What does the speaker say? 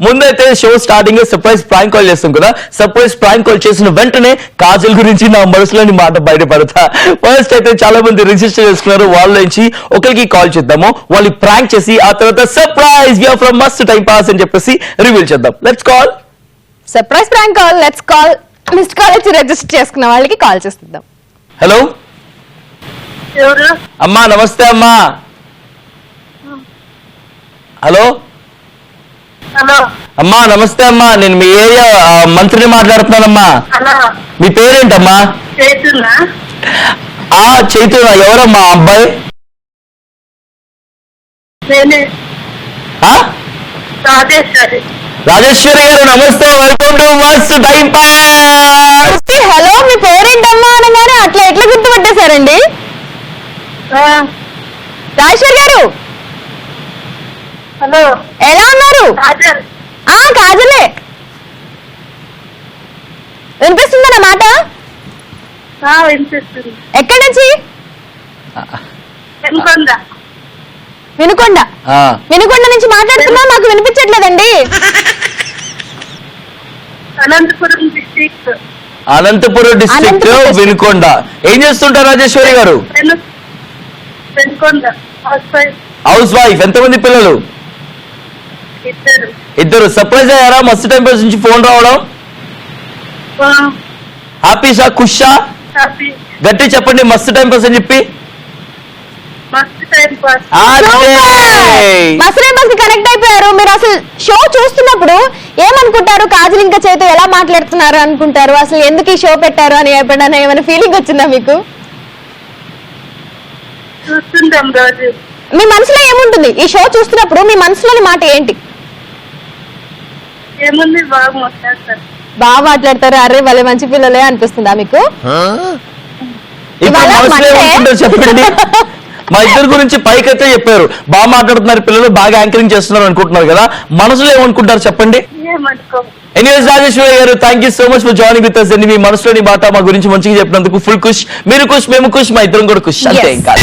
ముందైతే show starting surprise prank call చేస్తాం కదా. సర్ప్రైజ్ ప్రాంక్ కాల్ చేసిన వెంటనే కాజల్ గురించి నా మనసులోని మాట బయటపడతా. ఫస్ట్ అయితే చాలా మంది రిజిస్టర్ చేసుకున్నారు. వాళ్ళ నుంచి ఒకరికి కాల్ చేద్దాము. వాళ్ళు ప్రాంక్ చేసి ఆ తర్వాత surprise we are from must time pass అని చెప్పేసి రివీల్ చేద్దాం. Let's call. Surprise prank call. Let's call. Missed call వచ్చి రిజిస్టర్ చేసుకున్న వాళ్ళకి కాల్ చేస్తుందాం. హలో అమ్మా, నమస్తే అమ్మా. హలో అమ్మా, నమస్తే అమ్మా. నేను మీ ఏరియా మంత్రిని మాట్లాడుతున్నానమ్మా. మీ పేరేంటమ్మా? చైతన్య. ఎవరమ్మా అబ్బాయి? రాజేశ్వరి గారు నమస్తే, welcome to must time pass. Hello, మీ పేరేంటమ్మా అనగానే అట్లా ఎట్లా గుర్తుపట్టేశారండి? రాజేశ్వరి గారు హలో, ఎలా ఉన్నారు? కాజలే. వినిపిస్తుందన్న మాట? వినిపిస్తుంది. ఎక్కడి నుంచి? వినుకొండ. వినుకొండ నుంచి మాట్లాడుతున్నా, నాకు వినిపించట్లేదండి. అనంతపురం డిస్ట్రిక్ట్ వినుకొండ. ఏం చేస్తుంటారు రాజేశ్వరి గారు? House wife. ఎంతమంది పిల్లలు? ఇద్దరు. సర్ప్రైజ్ అయ్యారా మస్తు టైం పాస్ నుంచి ఫోన్ రావడం? హ్యాపీ సా? ఖుషా? గట్టి చెప్పండి మస్తు టైం పాస్ అని చెప్పి. మస్తు టైం పాస్ కి కనెక్ట్ అయిపోయారు. మీరు అసలు షో చూస్తున్నప్పుడు ఏమనుకుంటారు? కాజల్ ఇంకా చేతో ఎలా మాట్లాడుతున్నారు అనుకుంటారు? అసలు ఎందుకు ఈ షో పెట్టారు అని ఎప్పుడైనా ఏమైనా ఫీలింగ్ వచ్చిందా మీకు? చూస్తుంటాం రోజు. మీ మనసులో ఏముంటుంది ఈ షో చూస్తున్నప్పుడు? మీ మనసులోని మాట ఏంటి? ఏముంది, బాగా మాట్లాడతారు. బాగా మాట్లాడతారు. అరే వాళ్ళే మంచి పిల్లలే అనిపిస్తుందా మీకు? చెప్పండి. మా ఇద్దరు గురించి పైకైతే చెప్పారు, బాగా మాట్లాడుతున్నారు పిల్లలు, బాగా యాంకరింగ్ చేస్తున్నారు అనుకుంటున్నారు కదా. మనసులో ఏమనుకుంటారు చెప్పండి? ఎనీవేస్ రాజేశ్వరి గారు, thank you so much for joining with us. మీ మనసులోని మాట మా గురించి మంచిగా చెప్పినందుకు ఫుల్ ఖుష్. మీరు ఖుష్, మేము ఖుష్, మా ఇద్దరం కూడా ఖుష్. అంతే ఇంకా.